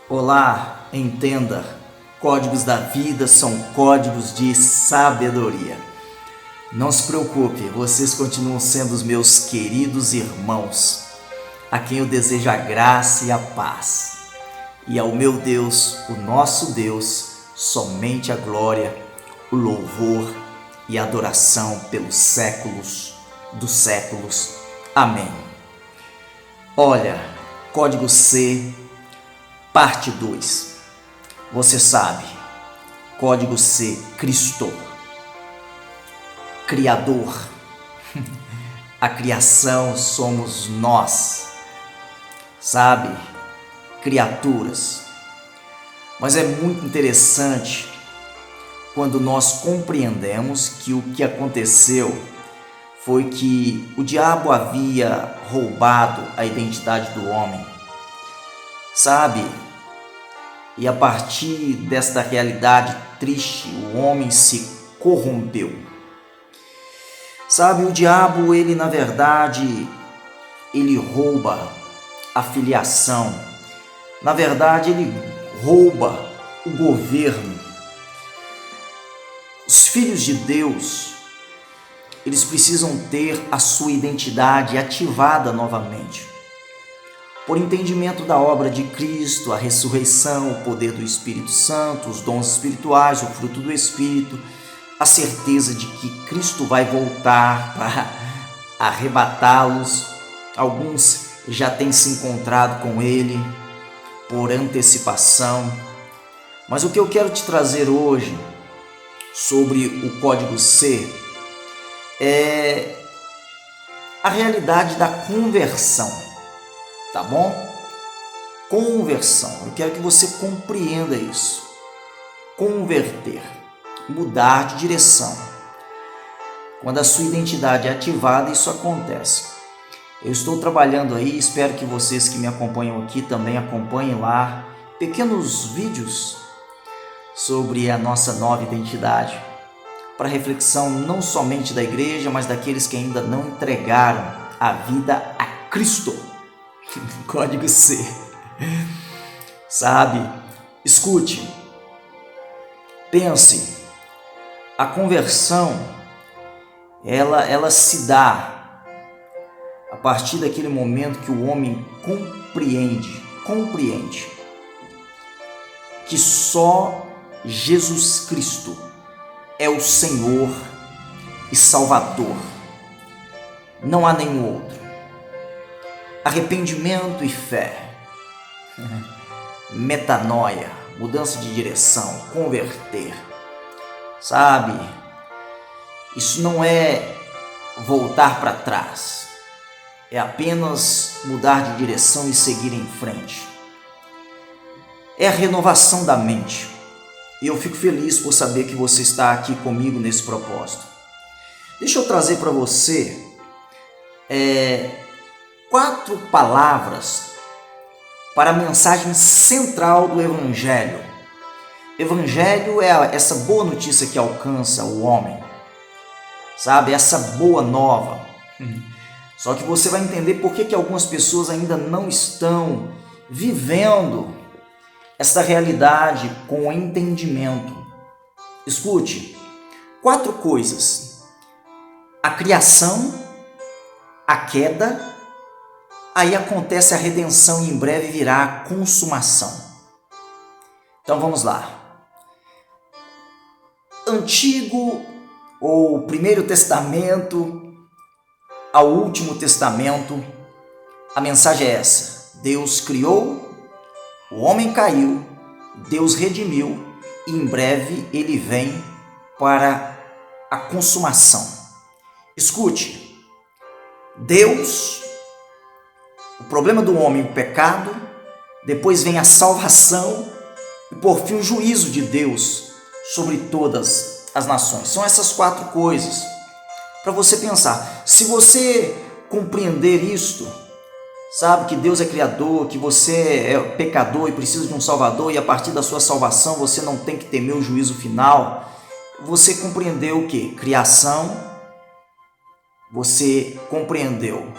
Olá, entenda, códigos da vida são códigos de sabedoria. Não se preocupe, vocês continuam sendo os meus queridos irmãos, a quem eu desejo a graça e a paz. E ao meu Deus, o nosso Deus, somente a glória, o louvor e a adoração pelos séculos dos séculos. Amém. Olha, código C, parte 2. Você sabe, código C, Cristo, Criador. A criação somos nós, sabe? Criaturas. Mas é muito interessante quando nós compreendemos que o que aconteceu foi que o diabo havia roubado a identidade do homem, sabe? E a partir desta realidade triste, o homem se corrompeu. Sabe, o diabo, ele na verdade, ele rouba a filiação. Na verdade, ele rouba o governo. Os filhos de Deus, eles precisam ter a sua identidade ativada novamente. Por entendimento da obra de Cristo, a ressurreição, o poder do Espírito Santo, os dons espirituais, o fruto do Espírito, a certeza de que Cristo vai voltar para arrebatá-los. Alguns já têm se encontrado com Ele por antecipação. Mas o que eu quero te trazer hoje sobre o código C é a realidade da conversão. Tá bom? Conversão. Eu quero que você compreenda isso. Converter. Mudar de direção. Quando a sua identidade é ativada, isso acontece. Eu estou trabalhando aí, espero que vocês que me acompanham aqui também acompanhem lá pequenos vídeos sobre a nossa nova identidade, para reflexão não somente da igreja, mas daqueles que ainda não entregaram a vida a Cristo. Código C. Sabe? Escute. Pense. A conversão, ela se dá a partir daquele momento que o homem compreende que só Jesus Cristo é o Senhor e Salvador. Não há nenhum outro. Arrependimento e fé, metanoia, mudança de direção, converter, sabe? Isso não é voltar para trás, é apenas mudar de direção e seguir em frente. É a renovação da mente, e eu fico feliz por saber que você está aqui comigo nesse propósito. Deixa eu trazer para você 4 palavras para a mensagem central do Evangelho. Evangelho é essa boa notícia que alcança o homem, sabe? Essa boa nova. Só que você vai entender por que algumas pessoas ainda não estão vivendo essa realidade com entendimento. Escute, 4 coisas: a criação, a queda, aí acontece a redenção e em breve virá a consumação. Então vamos lá. Antigo ou Primeiro Testamento ao Último Testamento, a mensagem é essa: Deus criou, o homem caiu, Deus redimiu e em breve ele vem para a consumação. Escute, Deus, o problema do homem, o pecado, depois vem a salvação e por fim o juízo de Deus sobre todas as nações. São essas 4 coisas para você pensar. Se você compreender isto, sabe que Deus é criador, que você é pecador e precisa de um salvador, e a partir da sua salvação você não tem que temer o juízo final, você compreendeu o que? Criação, você compreendeu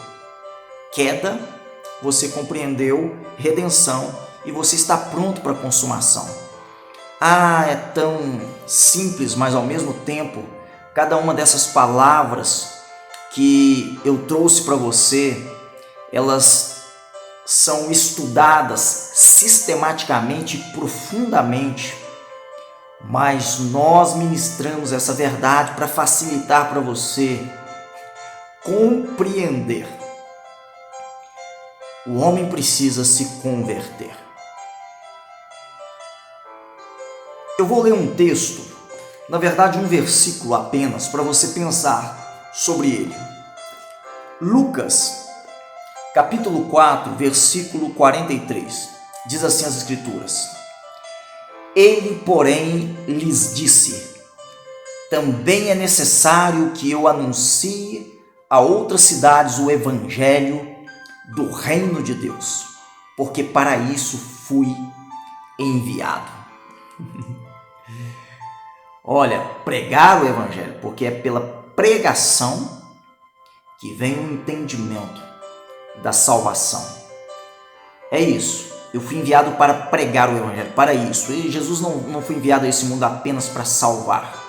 queda, você compreendeu redenção e você está pronto para a consumação. É tão simples, mas ao mesmo tempo, cada uma dessas palavras que eu trouxe para você, elas são estudadas sistematicamente, profundamente, mas nós ministramos essa verdade para facilitar para você compreender. O homem precisa se converter. Eu vou ler um texto, na verdade um versículo apenas, para você pensar sobre ele. Lucas, capítulo 4, versículo 43, diz assim as Escrituras: Ele, porém, lhes disse: Também é necessário que eu anuncie a outras cidades o evangelho do reino de Deus, porque para isso fui enviado. Olha, pregar o evangelho, porque é pela pregação que vem o entendimento da salvação. É isso. Eu fui enviado para pregar o evangelho, para isso. E Jesus não foi enviado a esse mundo apenas para salvar.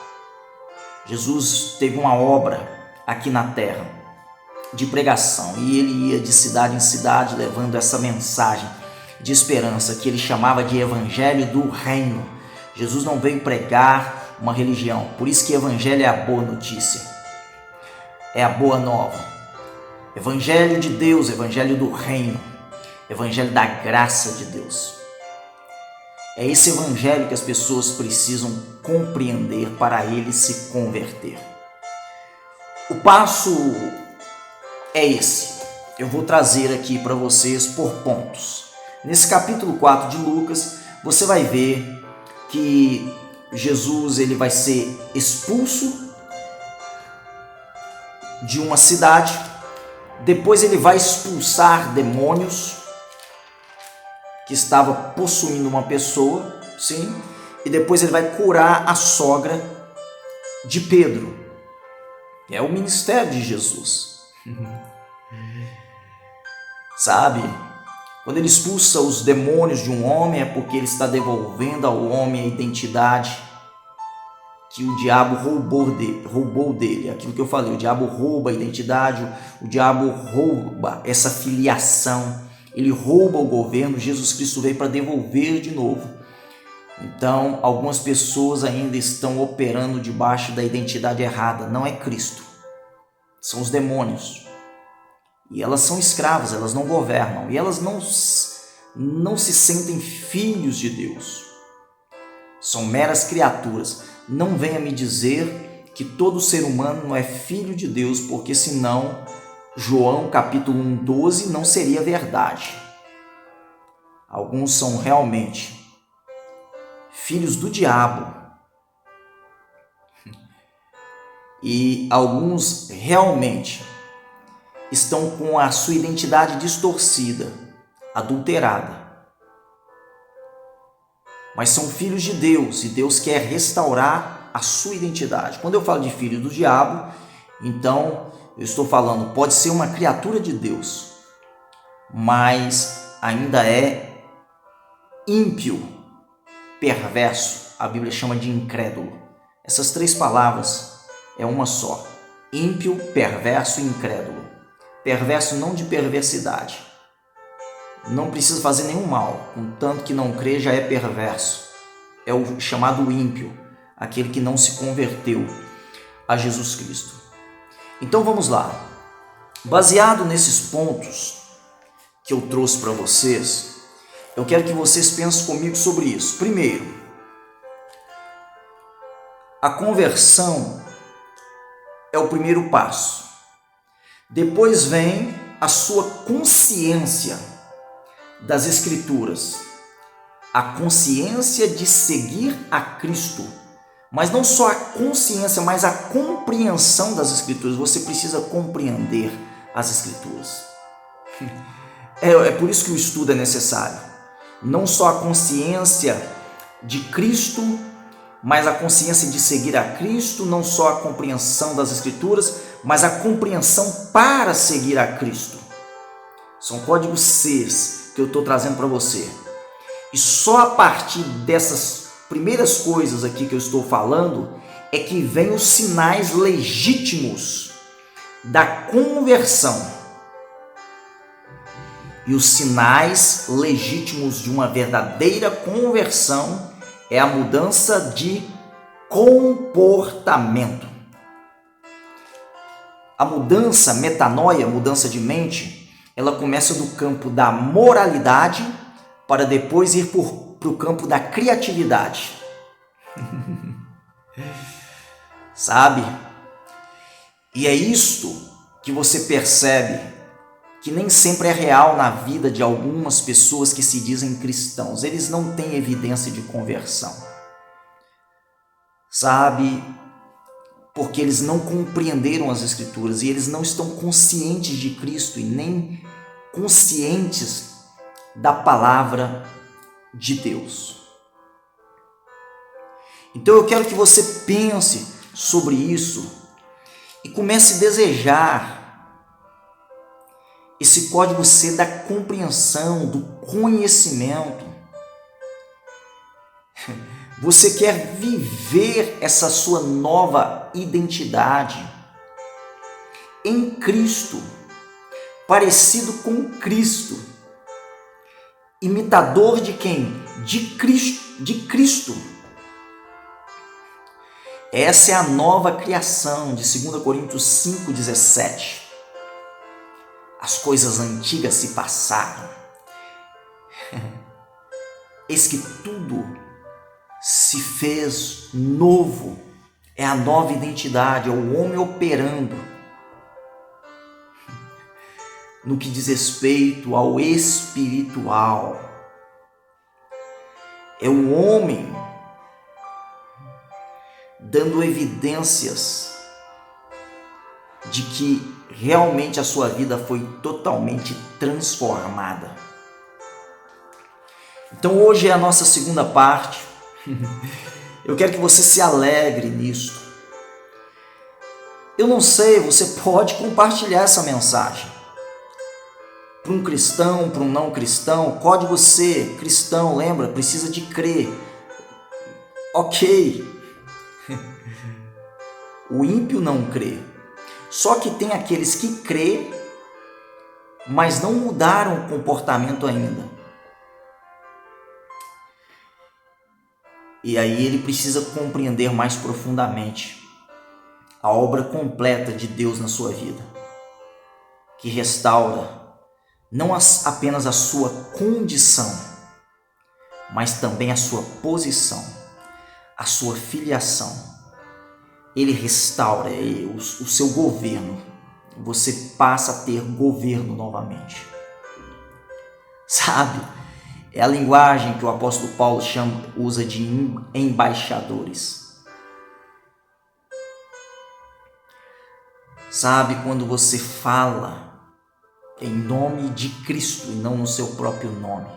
Jesus teve uma obra aqui na terra de pregação, e ele ia de cidade em cidade levando essa mensagem de esperança que ele chamava de evangelho do reino. Jesus não veio pregar uma religião, por isso que evangelho é a boa notícia, é a boa nova. Evangelho de Deus, evangelho do reino, evangelho da graça de Deus. É esse evangelho que as pessoas precisam compreender para ele se converter. O passo é esse. Eu vou trazer aqui para vocês por pontos. Nesse capítulo 4 de Lucas, você vai ver que Jesus ele vai ser expulso de uma cidade, depois ele vai expulsar demônios que estava possuindo uma pessoa, sim, e depois ele vai curar a sogra de Pedro. É o ministério de Jesus. Sabe? Quando ele expulsa os demônios de um homem, é porque ele está devolvendo ao homem a identidade que o diabo roubou dele. Aquilo que eu falei, o diabo rouba a identidade, o diabo rouba essa filiação, ele rouba o governo. Jesus Cristo veio para devolver de novo. Então, algumas pessoas ainda estão operando debaixo da identidade errada. Não é Cristo, são os demônios. E elas são escravas, elas não governam, e elas não se sentem filhos de Deus. São meras criaturas. Não venha me dizer que todo ser humano é filho de Deus, porque senão João capítulo 1:12 não seria verdade. Alguns são realmente filhos do diabo, e alguns realmente estão com a sua identidade distorcida, adulterada. Mas são filhos de Deus, e Deus quer restaurar a sua identidade. Quando eu falo de filho do diabo, então eu estou falando, pode ser uma criatura de Deus, mas ainda é ímpio, perverso. A Bíblia chama de incrédulo. Essas três palavras é uma só: ímpio, perverso e incrédulo. Perverso não de perversidade, não precisa fazer nenhum mal, contanto que não crê já é perverso. É o chamado ímpio, aquele que não se converteu a Jesus Cristo. Então vamos lá. Baseado nesses pontos que eu trouxe para vocês, eu quero que vocês pensem comigo sobre isso. Primeiro, a conversão é o primeiro passo. Depois vem a sua consciência das Escrituras, a consciência de seguir a Cristo, mas não só a consciência, mas a compreensão das Escrituras. Você precisa compreender as Escrituras. É por isso que o estudo é necessário. Não só a consciência de Cristo, mas a consciência de seguir a Cristo, não só a compreensão das Escrituras, mas a compreensão para seguir a Cristo. São códigos Cs que eu estou trazendo para você. E só a partir dessas primeiras coisas aqui que eu estou falando é que vem os sinais legítimos da conversão. E os sinais legítimos de uma verdadeira conversão é a mudança de comportamento. A mudança, metanoia, mudança de mente, ela começa do campo da moralidade para depois ir para o campo da criatividade. Sabe? E é isto que você percebe que nem sempre é real na vida de algumas pessoas que se dizem cristãos. Eles não têm evidência de conversão. Sabe? Porque eles não compreenderam as Escrituras e eles não estão conscientes de Cristo e nem conscientes da palavra de Deus. Então eu quero que você pense sobre isso e comece a desejar esse código C da compreensão, do conhecimento. Você quer viver essa sua nova identidade em Cristo, parecido com Cristo, imitador de quem? De Cristo. Essa é a nova criação de 2 Coríntios 5,17. As coisas antigas se passaram. Eis que tudo se fez novo. É a nova identidade, é o homem operando no que diz respeito ao espiritual. É o homem dando evidências de que realmente a sua vida foi totalmente transformada. Então hoje é a nossa segunda parte. Eu quero que você se alegre nisso. Eu não sei, você pode compartilhar essa mensagem para um cristão, para um não cristão. Código C, cristão, lembra? Precisa de crer. Ok. O ímpio não crê. Só que tem aqueles que crê, mas não mudaram o comportamento ainda. E aí ele precisa compreender mais profundamente a obra completa de Deus na sua vida, que restaura não apenas a sua condição, mas também a sua posição, a sua filiação. Ele restaura o seu governo. Você passa a ter governo novamente. Sabe? É a linguagem que o apóstolo Paulo usa de embaixadores. Sabe, quando você fala em nome de Cristo e não no seu próprio nome.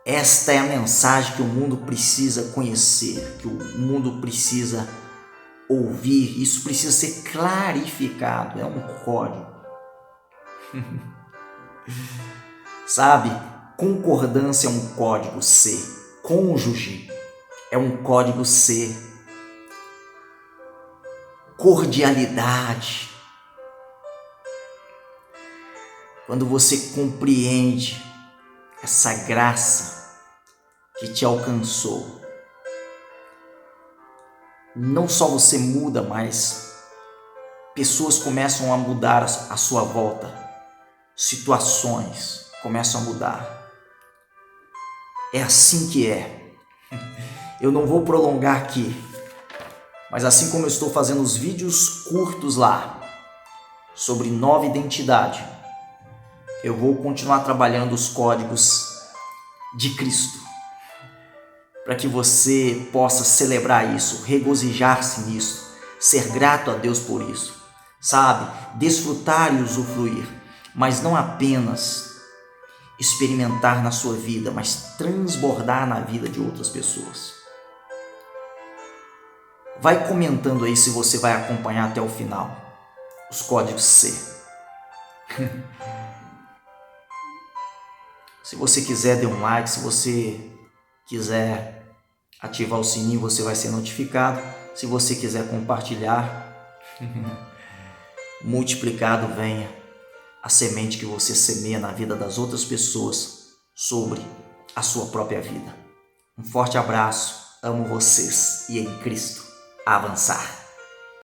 Esta é a mensagem que o mundo precisa conhecer, que o mundo precisa ouvir. Isso precisa ser clarificado, é um código. Sabe, concordância é um código C, cônjuge é um código C, cordialidade. Quando você compreende essa graça que te alcançou, não só você muda, mas pessoas começam a mudar à sua volta, situações começam a mudar. É assim que é. Eu não vou prolongar aqui, mas assim como eu estou fazendo os vídeos curtos lá sobre nova identidade, eu vou continuar trabalhando os códigos de Cristo, para que você possa celebrar isso, regozijar-se nisso, ser grato a Deus por isso, sabe? Desfrutar e usufruir, mas não apenas experimentar na sua vida, mas transbordar na vida de outras pessoas. Vai comentando aí se você vai acompanhar até o final os códigos C. Se você quiser, dê um like. Se você quiser ativar o sininho, você vai ser notificado. Se você quiser compartilhar, multiplicado venha a semente que você semeia na vida das outras pessoas sobre a sua própria vida. Um forte abraço, amo vocês e em Cristo avançar.